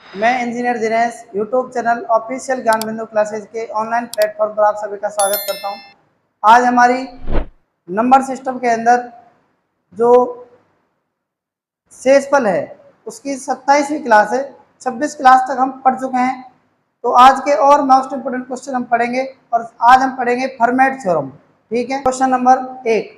मैं engineer Dinesh YouTube channel official ज्ञान बिंदु क्लासेज के ऑनलाइन प्लेटफॉर्म पर आप सभी का स्वागत करता हूं। आज हमारी नंबर सिस्टम के अंदर जो शेषफल है उसकी 27वीं क्लास है। 26 क्लास तक हम पढ़ चुके हैं। तो आज के और मोस्ट इंपोर्टेंट क्वेश्चन हम पढ़ेंगे और आज हम पढ़ेंगे फर्मेट थ्योरम। ठीक है। क्वेश्चन नंबर 1,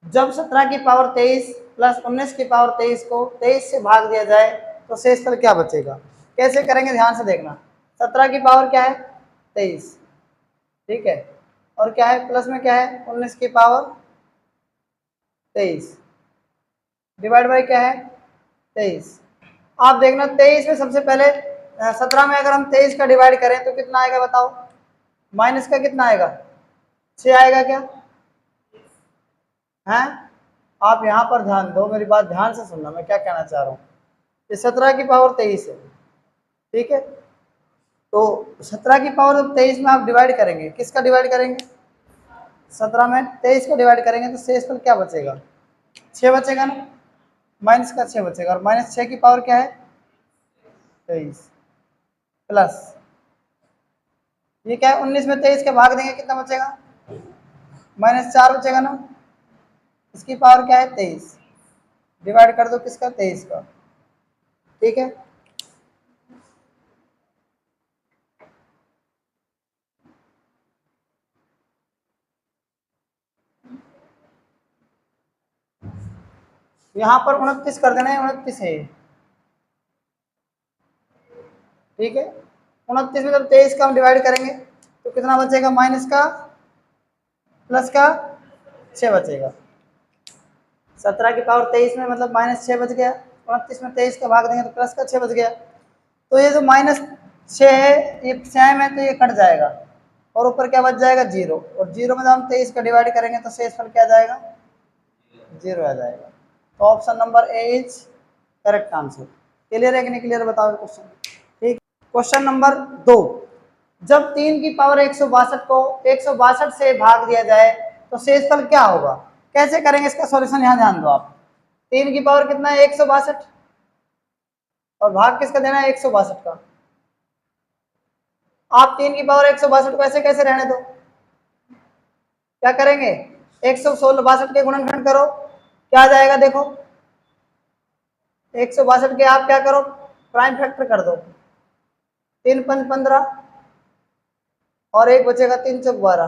जब 17 की पावर 23 प्लस 19 की पावर 23 को 23 से भाग दिया जाए तो शेषफल क्या बचेगा। कैसे करेंगे ध्यान से देखना। 17 की पावर क्या है 23, ठीक है, और क्या है प्लस में क्या है 19 की पावर 23 डिवाइड बाई क्या है 23। आप देखना 23 में सबसे पहले 17 में अगर हम 23 का डिवाइड करें तो कितना आएगा बताओ। माइनस का कितना आएगा 6 आएगा क्या है। आप यहाँ पर ध्यान दो, मेरी बात ध्यान से सुनना, मैं क्या कहना चाह रहा हूँ। ये 17 की पावर 23 है, ठीक है। तो 17 की पावर 23 में आप डिवाइड करेंगे, किसका डिवाइड करेंगे 17 में 23 का डिवाइड करेंगे तो शेषफल क्या बचेगा 6 बचेगा ना, माइनस का 6 बचेगा। और माइनस 6 की पावर क्या है 23 प्लस ये क्या है 19 में 23 के भाग देंगे कितना बचेगा -4 बचेगा ना। इसकी पावर क्या है 23, डिवाइड कर दो किसका 23 का, ठीक है। यहाँ पर 29 कर देना है, 29 है, ठीक है। 29 में जब 23 का हम डिवाइड करेंगे तो कितना बचेगा, माइनस का प्लस का 6 बचेगा। 17 की पावर 23 में मतलब -6 बच गया। 29 में 23 का भाग देंगे तो प्लस का 6 बच गया। तो ये जो -6 है ये सेम है तो ये कट जाएगा और ऊपर क्या बच जाएगा 0। और 0 में जब हम 23 का डिवाइड करेंगे तो शेषफल क्या जाएगा 0 आ जाएगा। तो option number A is correct answer. Clear है कि नहीं क्लियर बताओ क्वेश्चन, ठीक। क्वेश्चन नंबर 2, जब 3 की पावर 162 को 162 से भाग दिया जाए तो शेषफल क्या होगा। कैसे करेंगे इसका सॉल्यूशन, यहाँ ध्यान दो आप। 3 की पावर कितना है 162 और भाग किसका देना है 162 का। आप 3 की पावर 162 को ऐसे कैसे रहने दो, क्या करेंगे 162 के गुणनखंड करो, क्या आ जाएगा देखो। 162 के आप क्या करो प्राइम फैक्टर कर दो, 3 5 15 और एक बचेगा 3 चौक 12।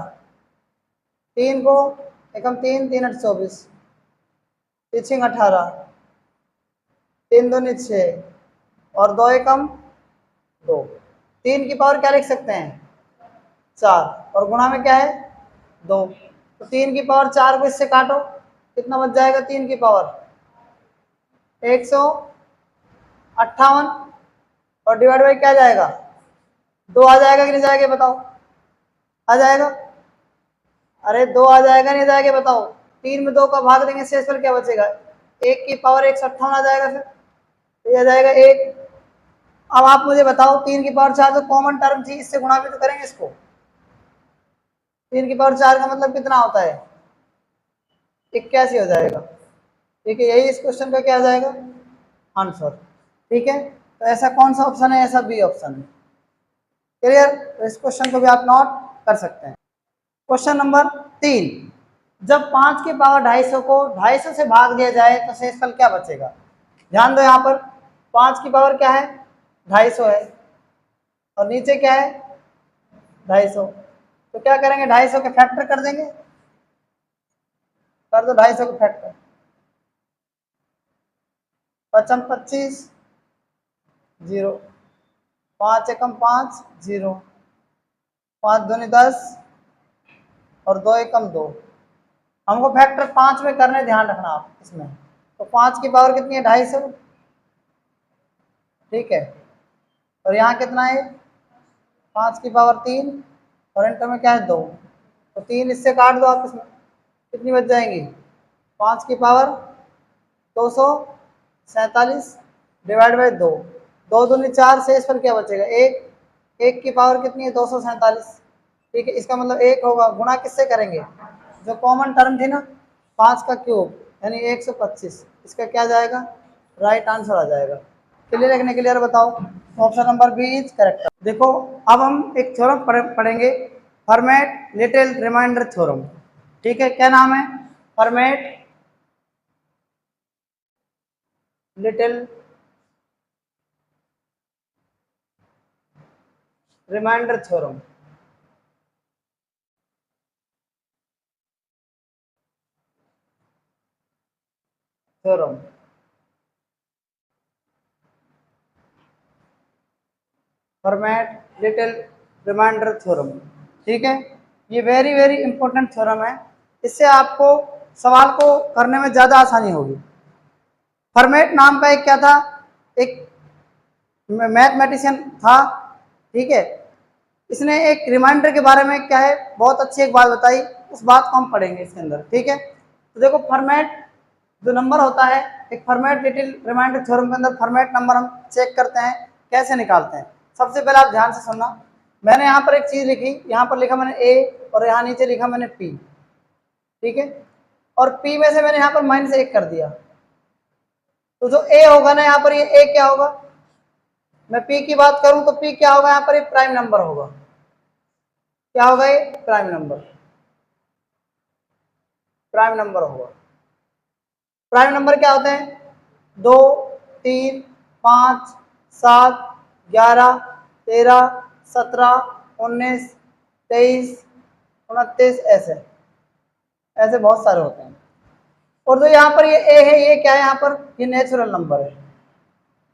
3 को एकम 3 3 8 24 तीन 18 3 2 6 और 2 एकम 2। 3 की पावर क्या लिख सकते हैं 4 और गुणा में क्या है 2। तो 3 की पावर 4 को इससे काटो कितना बच जाएगा 3 की पावर 158 और डिवाइड बाई क्या जाएगा 2 आ जाएगा कि नहीं जाएगा बताओ, आ जाएगा। अरे 2 आ जाएगा नहीं जाएगा बताओ। 3 में 2 का भाग देंगे शेषफल क्या बचेगा 1 की पावर 158 आ जाएगा, फिर तो ये आ जाएगा 1। अब आप मुझे बताओ 3 की पावर 4 तो कॉमन टर्म थी, इससे गुणा भी तो करेंगे इसको। 3 की पावर 4 का मतलब कितना होता है 81 हो जाएगा, ठीक है। यही इस क्वेश्चन का क्या आ जाएगा आंसर, ठीक है। तो ऐसा कौन सा ऑप्शन है, ऐसा बी ऑप्शन है। क्लियर। तो इस क्वेश्चन को भी आप नोट कर सकते हैं। क्वेश्चन नंबर 3, जब 5 की पावर 250 को 250 से भाग दिया जाए तो शेषफल क्या बचेगा। ध्यान दो यहाँ पर 5 की पावर क्या है 250 है और नीचे क्या है 250। तो क्या करेंगे 250 के फैक्टर कर देंगे, कर दो 250 के फैक्टर। 5 25 0 5 एकम 5 0 5 दूनी 10 और 2 एकम 2। हमको फैक्टर 5 में करने, ध्यान रखना आप इसमें। तो 5 की पावर कितनी है 250, ठीक है। और यहाँ कितना है 5 की पावर 3 और इंटर में क्या है 2। तो 3 इससे काट दो आप, इसमें कितनी बच जाएंगी 5 की पावर 247 डिवाइड बाई 2, 2 दूनी 4 से इस पर क्या बचेगा 1। 1 की पावर कितनी है 247, ठीक है। इसका मतलब 1 होगा, गुणा किससे करेंगे जो कॉमन टर्म थी ना 5 का क्यूब यानी 125, इसका क्या जाएगा राइट आंसर आ जाएगा। क्लियर है कि नहीं क्लियर बताओ। Option number B is correct. देखो अब हम एक थ्योरम पढ़ेंगे, फर्मेट लिटिल रिमाइंडर थ्योरम। ठीक है, क्या नाम है? Fermat little reminder theorem. Theorem Fermat little reminder theorem. ठीक है, ये वेरी वेरी इंपॉर्टेंट थ्योरम है, इससे आपको सवाल को करने में ज़्यादा आसानी होगी। फर्मेट नाम का एक क्या था, एक मैथमेटिशियन था। ठीक है, इसने एक रिमाइंडर के बारे में क्या है बहुत अच्छी एक बात बताई, उस बात को हम पढ़ेंगे इसके अंदर। ठीक है, तो देखो फर्मेट जो नंबर होता है, एक फर्मेट लिटिल रिमाइंडर थ्योरम के अंदर फर्मेट नंबर हम चेक करते हैं, कैसे निकालते हैं। सबसे पहले आप ध्यान से सुनना, मैंने यहाँ पर एक चीज़ लिखी, यहाँ पर लिखा मैंने ए और यहाँ नीचे लिखा मैंने पी। ठीक है, और पी में से मैंने यहाँ पर -1 कर दिया, तो जो ए होगा ना यहाँ पर, ये ए क्या होगा, मैं पी की बात करूं तो पी क्या होगा यहाँ पर, ये प्राइम नंबर होगा। क्या होगा? ये प्राइम नंबर, प्राइम नंबर होगा। प्राइम नंबर क्या होते हैं? 2, 3, 5, 7, 11, 13, 17, 19, 23, 29, ऐसे ऐसे बहुत सारे होते हैं। और जो यहाँ पर ये ए है, ये क्या है यहाँ पर, ये नेचुरल नंबर है।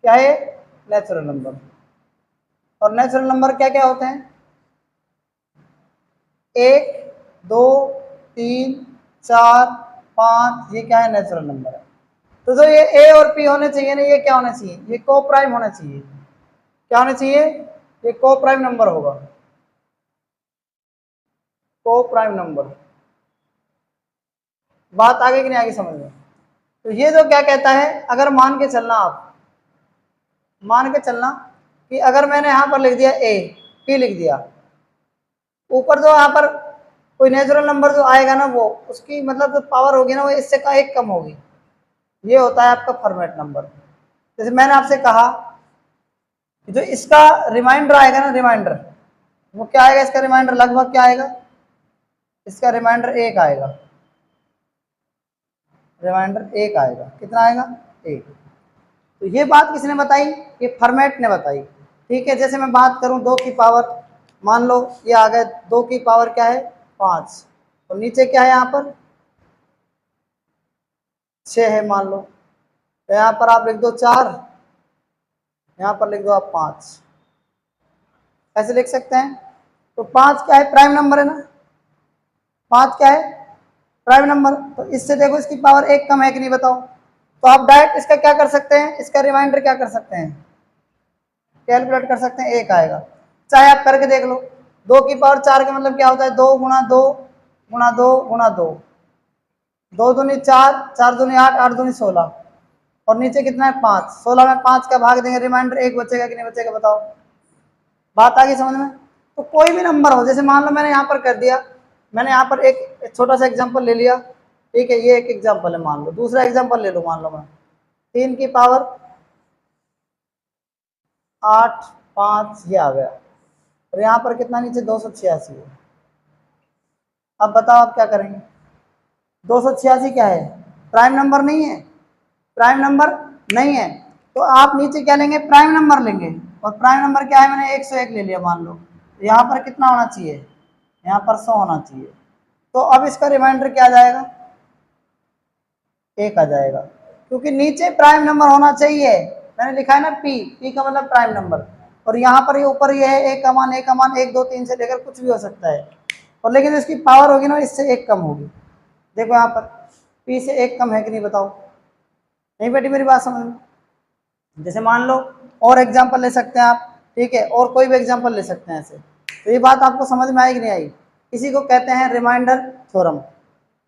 क्या है? Natural number. और नेचुरल नंबर क्या क्या होते हैं? 1, 2, 3, 4, 5, ये क्या है? नेचुरल नंबर है। तो जो ये ए और पी होने चाहिए ना, ये क्या होने चाहिए? ये को प्राइम होना चाहिए। क्या होना चाहिए? ये को प्राइम नंबर होगा, को प्राइम नंबर। बात आगे कि नहीं आगे समझ में? तो ये जो क्या कहता है, अगर मान के चलना, आप मान के चलना कि अगर मैंने यहाँ पर लिख दिया ए, पी लिख दिया, ऊपर जो यहाँ पर कोई नेचुरल नंबर जो आएगा ना, वो उसकी मतलब जो पावर होगी ना, वो इससे का एक कम होगी। ये होता है आपका फॉर्मेट नंबर। जैसे मैंने आपसे कहा कि जो इसका रिमाइंडर आएगा ना, रिमाइंडर वो क्या आएगा, इसका रिमाइंडर लगभग क्या आएगा, इसका रिमाइंडर 1 आएगा। रिमाइंडर 1 आएगा। कितना आएगा? 1। तो ये बात किसने बताई? ये फॉर्मेट ने बताई। ठीक है, जैसे मैं बात करूं 2 की पावर, मान लो ये आ गए 2 की पावर क्या है, 5, और नीचे क्या है यहाँ पर 6 है मान लो, तो यहाँ पर आप लिख दो 4, यहाँ पर लिख दो आप 5। ऐसे लिख सकते हैं। तो 5 क्या है? प्राइम नंबर है ना। 5 क्या है? Prime number. तो इससे देखो इसकी पावर 1 कम है कि नहीं, बताओ। तो आप डायरेक्ट इसका क्या कर सकते हैं, इसका रिमाइंडर क्या कर सकते हैं, कैलकुलेट कर सकते हैं, 1 आएगा। चाहे आप करके देख लो, 2 की पावर 4 का मतलब क्या होता है, 2 गुणा 2 गुणा 2 गुणा 2, 2 दूनी 4, 4 दूनी 8, 8 दूनी 16, और नीचे कितना है 5, 16 में 5 का भाग देंगे, रिमाइंडर 1 बचेगा कि नहीं बचेगा, बताओ। बात आ गई समझ में? तो कोई भी नंबर हो, जैसे मान लो मैंने यहाँ पर कर दिया, मैंने यहाँ पर एक छोटा सा एग्जांपल ले लिया। ठीक है, ये एक एग्जांपल है, मान लो दूसरा एग्जांपल ले लो, मान लो मैं 3 की पावर 8, 5 ये आ गया, और यहाँ पर कितना नीचे 286 है। अब बताओ आप क्या करेंगे? 286 क्या है? प्राइम नंबर नहीं है, प्राइम नंबर नहीं है। तो आप नीचे क्या लेंगे, प्राइम नंबर लेंगे, और प्राइम नंबर क्या है, मैंने 101 ले लिया मान लो। यहाँ पर कितना होना चाहिए, यहाँ पर 100 होना चाहिए। तो अब इसका रिमाइंडर क्या आ जाएगा, 1 आ जाएगा, क्योंकि नीचे प्राइम नंबर होना चाहिए। मैंने लिखा है ना पी, पी का मतलब प्राइम नंबर, और यहाँ पर ये ऊपर ये है 1 का मान, 1 का मान 1, 2, 3 से लेकर कुछ भी हो सकता है, और लेकिन इसकी पावर होगी ना, इससे 1 कम होगी। देखो यहाँ पर पी से 1 कम है कि नहीं, बताओ। नहीं बेटी मेरी बात समझ में? जैसे मान लो और एग्जाम्पल ले सकते हैं आप। ठीक है, और कोई भी एग्जाम्पल ले सकते हैं ऐसे। तो ये बात आपको समझ में आई कि नहीं आई? इसी को कहते हैं रिमाइंडर थ्योरम।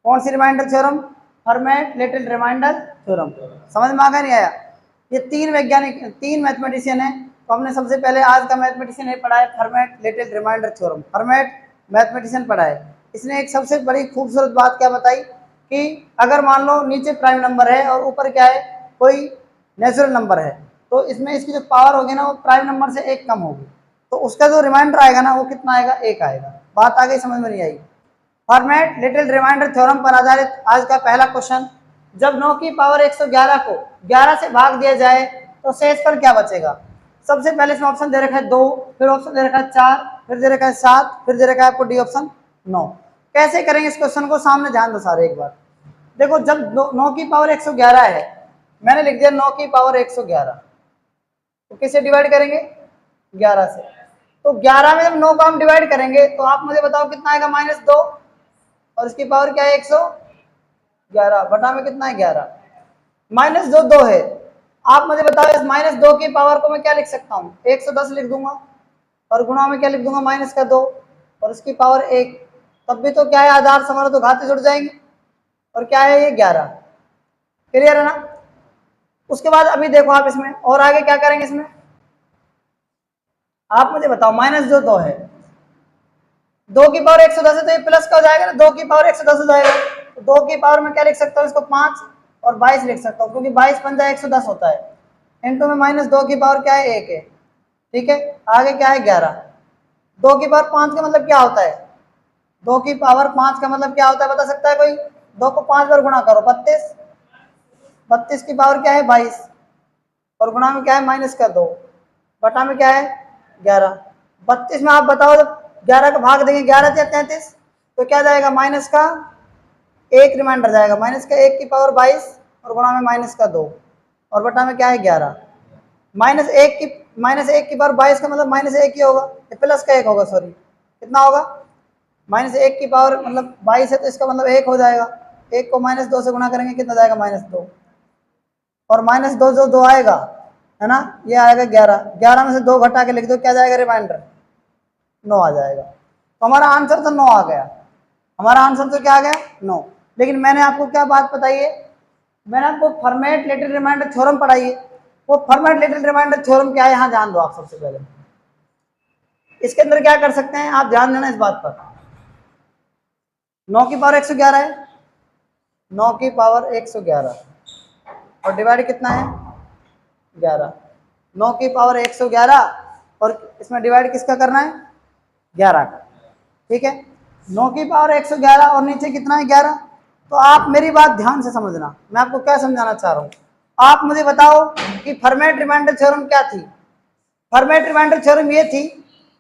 कौन सी reminder theorem? Fermat little reminder theorem. समझ में आ गया नहीं आया? ये 3 वैज्ञानिक, 3 मैथमेटिशियन है। तो हमने सबसे पहले आज का मैथमेटिशियन ये पढ़ा है Fermat little reminder theorem. Fermat mathematician पढ़ा है। इसने एक सबसे बड़ी खूबसूरत बात क्या बताई कि अगर मान लो नीचे प्राइम नंबर है और ऊपर क्या है, कोई नेचुरल नंबर है, तो इसमें इसकी जो पावर होगी ना वो प्राइम नंबर से एक कम होगी, तो उसका जो रिमाइंडर आएगा ना वो कितना आएगा, एक आएगा। बात आ गई, समझ में नहीं आई? फॉर्मेट लिटिल रिमाइंडर थ्योरम पर आधारित आज का पहला क्वेश्चन, जब 9 की पावर 111 को 11 से भाग दिया जाए तो शेषफल क्या बचेगा? सबसे पहले इसमें ऑप्शन दे रखा है 2, फिर ऑप्शन दे रखा है 4, फिर दे रखा है 7, फिर दे रखा है आपको डी ऑप्शन 9। कैसे करेंगे इस क्वेश्चन को, सामने ध्यान दो सारे एक बार। देखो जब 9 की पावर 111 है, मैंने लिख दिया 9 की पावर 111, तो किससे डिवाइड करेंगे, 11 से। तो 11 में जब 9 को हम डिवाइड करेंगे तो आप मुझे बताओ कितना आएगा, -2, और इसकी पावर क्या है 111, बटा में कितना है 11, -2 2 है। आप मुझे बताओ इस -2 की पावर को मैं क्या लिख सकता हूँ, 110 लिख दूंगा, और गुणा में क्या लिख दूंगा, -2 और इसकी पावर 1, तब भी तो क्या है, आधार समान तो घाते जुड़ जाएंगे, और क्या है ये 11। क्लियर है ना? उसके बाद अभी देखो आप इसमें और आगे क्या करेंगे, इसमें आप मुझे बताओ, -2 है, 2 की पावर 110 है तो ये प्लस का हो जाएगा ना, 2 की पावर 110 हो जाएगा, तो 2 की पावर में क्या लिख सकता हूँ, इसको 5 और 22 लिख सकता हूँ, क्योंकि 22 पंजा 110 होता है, इनटू में -2 की पावर क्या है, 1 है। ठीक है, आगे क्या है 11, 2 की पावर 5 का मतलब क्या होता है, 2 की पावर 5 का मतलब क्या होता है, बता सकता है कोई? 2 को 5 बार गुणा करो, 32, 32 की पावर क्या है 22, और गुणा में क्या है -2, बटा में क्या है 11। 32 में आप बताओ जब 11 का भाग देंगे, 11 या 33, तो क्या जाएगा, माइनस का 1 रिमाइंडर जाएगा, -1 की पावर 22 और गुणा में -2, और बटा में क्या है 11। -1 की पावर 22 का मतलब -1 ही होगा, प्लस का 1 होगा, सॉरी कितना होगा, -1 की पावर मतलब 22 है तो इसका मतलब 1 हो जाएगा, 1 को -2 से गुणा करेंगे कितना जाएगा, -2, और -2 जो 2 आएगा है ना, ये आएगा 11, 11 में से 2 घटा के लिख दो, क्या जाएगा रिमाइंडर, 9 आ जाएगा। तो हमारा आंसर तो 9 आ गया, हमारा आंसर तो क्या आ गया, 9। लेकिन मैंने आपको क्या बात बताई है, मैंने आपको फॉर्मेट लिटिल रिमाइंडर थ्योरम पढ़ाई है। वो फॉर्मेट लिटिल रिमाइंडर थ्योरम क्या है, यहाँ ध्यान दो आप सबसे पहले। इसके अंदर क्या कर सकते हैं आप, ध्यान देना इस बात पर। 9 की पावर 111 है, 9 की पावर 111 और डिवाइड कितना है 11, 9 की पावर 111 और इसमें डिवाइड किसका करना है, 11 का। ठीक है, 9 की पावर 111 और नीचे कितना है 11। तो आप मेरी बात ध्यान से समझना, मैं आपको क्या समझाना चाह रहा हूँ। आप मुझे बताओ कि फॉर्मेट रिमाइंडर थ्योरम क्या थी। फॉर्मेट रिमाइंडर थ्योरम ये थी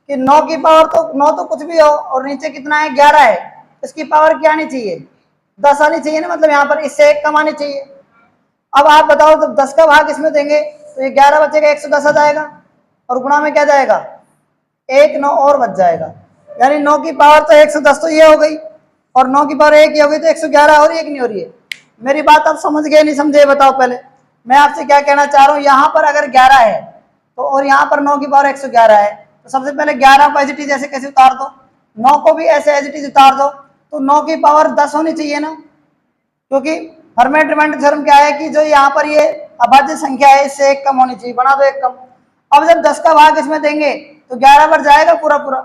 कि 9 की पावर तो 9 तो कुछ भी हो और नीचे कितना है 11 है, इसकी पावर क्या आनी चाहिए, 10 आनी चाहिए ना, मतलब यहाँ पर इससे 1 कम आनी चाहिए। अब आप बताओ तो 10 का भाग इसमें देंगे तो ये 11 बचेगा, 110 आ जाएगा, और गुणा में क्या जाएगा 1 9 और बच जाएगा, यानी 9 की पावर तो 110 तो ये हो गई, और 9 की पावर 1 ये हो गई, तो 111 हो रही है कि नहीं हो रही है। मेरी बात आप समझ गए नहीं समझे, बताओ पहले मैं आपसे क्या कहना चाह रहा हूँ। यहाँ पर अगर 11 है तो और यहाँ पर 9 की पावर 111 है, तो सबसे पहले 11 को एज इट इज ऐसे कैसे उतार दो, 9 को भी ऐसे एज इट इज उतार दो, तो 9 की पावर 10 होनी चाहिए ना, क्योंकि फॉर्मेट रिमाइंडर थ्योरम क्या है कि जो यहाँ पर ये अभाज्य संख्या है इससे 1 कम होनी चाहिए, बना दो 1 कम। अब जब 10 का भाग इसमें देंगे तो 11 बढ़ जाएगा पूरा पूरा,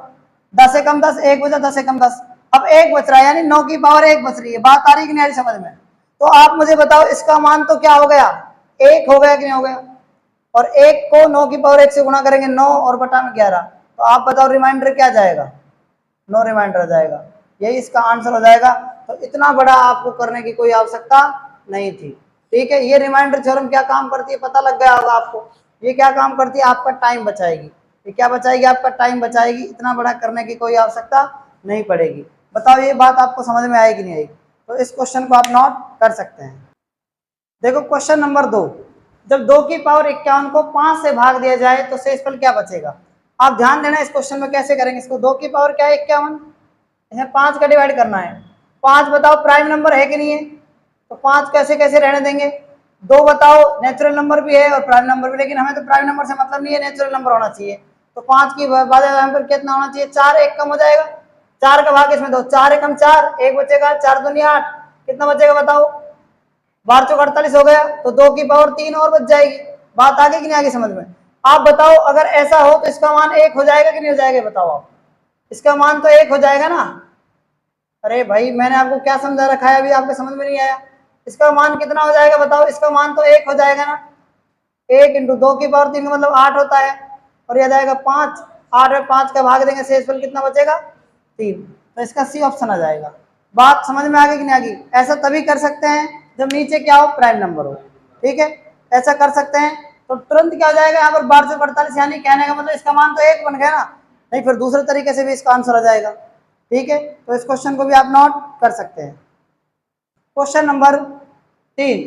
10 से कम 10, 1 बचा, 10 से कम 10, अब 1 बच रहा है, यानी 9 की पावर 1 बच रही है। बात आ रही कि नहीं आ रही समझ में? तो आप मुझे बताओ इसका मान तो क्या हो गया, 1 हो गया कि नहीं हो गया, और 1 को 9 की पावर 1 से गुणा करेंगे 9 और बटा में 11, तो आप बताओ रिमाइंडर क्या जाएगा, 9 रिमाइंडर जाएगा, यही इसका आंसर हो जाएगा। तो इतना बड़ा आपको करने की कोई आवश्यकता नहीं थी। ठीक है, ये रिमाइंडर थ्योरम क्या काम करती है पता लग गया होगा आपको। ये क्या काम करती है, आपका टाइम बचाएगी। ये क्या बचाएगी, आपका टाइम बचाएगी, इतना बड़ा करने की कोई आवश्यकता नहीं पड़ेगी। बताओ ये बात आपको समझ में आएगी नहीं आएगी? तो इस क्वेश्चन को आप नोट कर सकते हैं। देखो क्वेश्चन नंबर 2, जब 2 की पावर 51 को 5 से भाग दिया जाए तो शेषफल क्या बचेगा। आप ध्यान देना इस क्वेश्चन में कैसे करेंगे इसको। 2 की पावर क्या है 51, इसमें 5 का डिवाइड करना है। 5 बताओ प्राइम नंबर है कि नहीं है, तो 5 कैसे कैसे रहने देंगे। 2 बताओ नेचुरल नंबर भी है और प्राइम नंबर भी, लेकिन हमें तो प्राइम नंबर से मतलब नहीं है, नेचुरल नंबर होना चाहिए। तो 5 की बाद यहाँ पर कितना होना चाहिए, 4, 1 कम हो जाएगा, 4 का भाग इसमें दो, 4 एकम 4, 1 बचेगा, 4 दूनी 8, कितना बचेगा बताओ, 12 चौक 48 हो गया, तो 2 की पावर 3 और बच जाएगी। बात आगे कि नहीं आगे समझ में? आप बताओ अगर ऐसा हो तो इसका मान 1 हो जाएगा कि नहीं हो जाएगा, बताओ आप। इसका मान तो 1 हो जाएगा ना। अरे भाई मैंने आपको क्या समझा रखा है, अभी आपको समझ में नहीं आया। इसका मान कितना हो जाएगा बताओ, इसका मान तो 1 हो जाएगा ना। 1 इंटू 2 की पावर 3 का मतलब 8 होता है, और यह जाएगा 5, 8 में 5 का भाग देंगे, शेषफल कितना बचेगा 3। तो इसका सी ऑप्शन आ जाएगा। बात समझ में आ गई कि नहीं आ गई? ऐसा तभी कर सकते हैं जब नीचे क्या हो, प्राइम नंबर हो। ठीक है, ऐसा कर सकते हैं। तो तुरंत क्या हो जाएगा यहाँ पर 1248, यानी कहने का मतलब इसका मान तो 1 बन गया ना, नहीं फिर दूसरे तरीके से भी इसका आंसर आ जाएगा। ठीक है, तो इस क्वेश्चन को भी आप नोट कर सकते हैं। क्वेश्चन नंबर 3,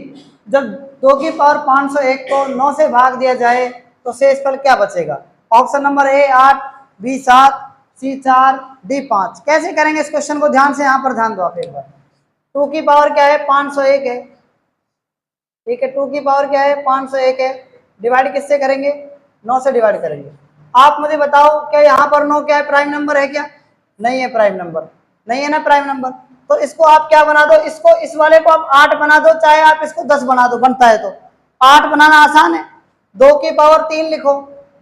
जब 2 की पावर 501 को 9 से भाग दिया जाए तो शेषफल क्या बचेगा? Option number A 8, B 7, C 4, D 5। कैसे करेंगे इस क्वेश्चन को? ध्यान से यहाँ पर ध्यान दो आप एक बार। 2 की पावर क्या है, 501 है। ठीक है, 2 की पावर क्या है, 501 है। डिवाइड किससे करेंगे? 9 से डिवाइड करेंगे। आप मुझे बताओ क्या यहाँ पर 9 क्या है, प्राइम नंबर है क्या? नहीं है प्राइम नंबर, नहीं है ना प्राइम नंबर। तो इसको आप क्या बना दो, इसको इस वाले को आप 8 बना दो, चाहे आप इसको 10 बना दो, बनता है तो 8 बनाना आसान है। 2 की पावर 3 लिखो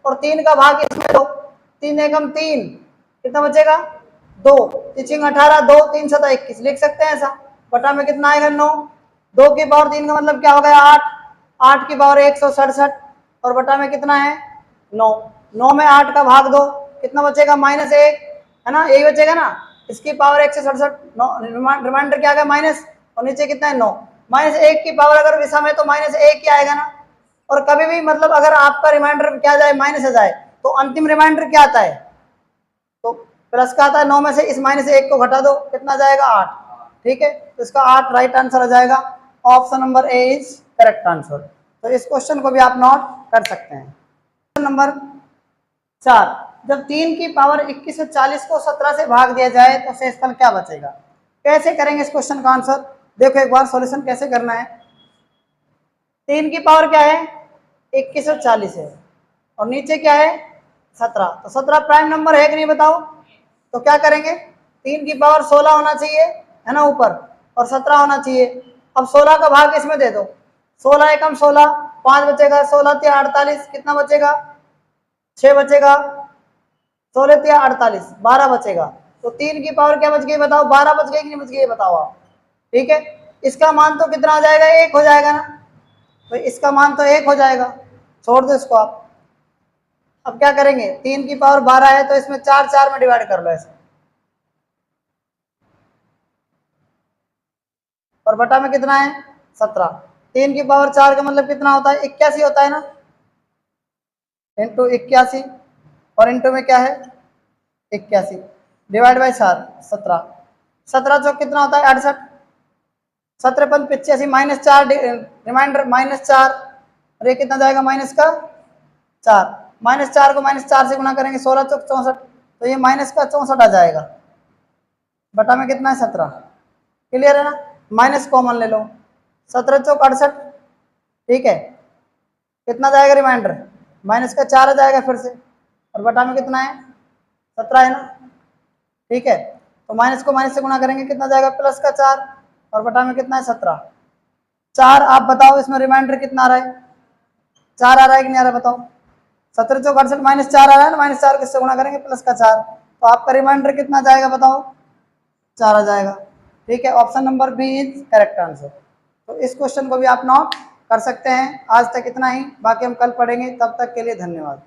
और 3 का भाग इसमें दो, 3 एकम 3, कितना बचेगा 2, 3 18, 2 3 7 21 लिख सकते हैं ऐसा। बटा में कितना आएगा 9, 2 की पावर 3 का मतलब क्या हो गया 8, 8 की पावर 167 और बटा में कितना है 9, 9 में 8 का भाग दो, कितना बचेगा -1 है ना, यही बचेगा ना। इसकी पावर 167, रिमाइंडर क्या आ गया माइनस, और नीचे कितना है 9, -1 की पावर अगर विषम है तो -1 ही आएगा ना। और कभी भी मतलब अगर आपका रिमाइंडर क्या जाए माइनस आ जाए तो अंतिम रिमाइंडर क्या आता है, तो प्लस का आता है। 9 में से इस -1 को घटा दो, कितना जाएगा 8। ठीक है, तो इसका 8 राइट आंसर आ जाएगा। Option number A is correct answer. तो इस क्वेश्चन को भी आप नोट कर सकते हैं। क्वेश्चन नंबर 4, जब 3 की पावर 2140 को 17 से भाग दिया जाए तो शेषफल क्या बचेगा? कैसे करेंगे इस क्वेश्चन का आंसर? देखो एक बार सॉल्यूशन कैसे करना है। 3 की पावर क्या है 2140 है और नीचे क्या है 17, तो 17 प्राइम नंबर है कि नहीं बताओ? तो क्या करेंगे, 3 की पावर 16 होना चाहिए है ना ऊपर, और 17 होना चाहिए। अब 16 का भाग इसमें दे दो, 16 एकम 16, 5 बचेगा, 16 तिया 48, कितना बचेगा 6 बचेगा, 16 तिया 48, 12 बचेगा। तो 3 की पावर क्या बच गई बताओ, 12 बच गई कि नहीं बच गई बताओ आप। ठीक है, इसका मान तो कितना हो जाएगा 1 हो जाएगा ना, तो इसका मान तो 1 हो जाएगा, छोड़ दो इसको आप। अब क्या करेंगे, 3 की पावर 12 है तो इसमें 4 4 में डिवाइड कर लो ऐसे, और बटा में कितना है 17। 3 की पावर 4 का मतलब कितना होता है 81 होता है ना, इंटू 81, और इंटू में क्या है 81 डिवाइड बाई 4, 17, 17 चौक कितना होता है 68, 17 पंच 85 -4 रिमाइंडर -4, और ये कितना जाएगा माइनस का 4, -4 को -4 से गुना करेंगे, 16 चौक 64, तो ये माइनस का 64 आ जाएगा, बटा में कितना है 17। क्लियर है ना, माइनस कॉमन ले लो, 17 चौक 68। ठीक है, कितना जाएगा रिमाइंडर, माइनस का 4 आ जाएगा फिर से, और बटा में कितना है 17 है ना। ठीक है, तो माइनस को माइनस से गुना करेंगे, कितना जाएगा +4, और बटा में कितना है 17। 4 आप बताओ इसमें रिमाइंडर कितना आ रहा है, 4 आ रहा है कि नहीं आ रहा है बताओ। 17 चौक 68 -4 आ रहा है ना, -4 किससे गुना करेंगे +4, तो आपका रिमाइंडर कितना जाएगा बताओ 4 आ जाएगा। ठीक है, option number B is correct answer. तो इस क्वेश्चन को भी आप नोट कर सकते हैं। आज तक इतना ही, बाकी हम कल पढ़ेंगे, तब तक के लिए धन्यवाद।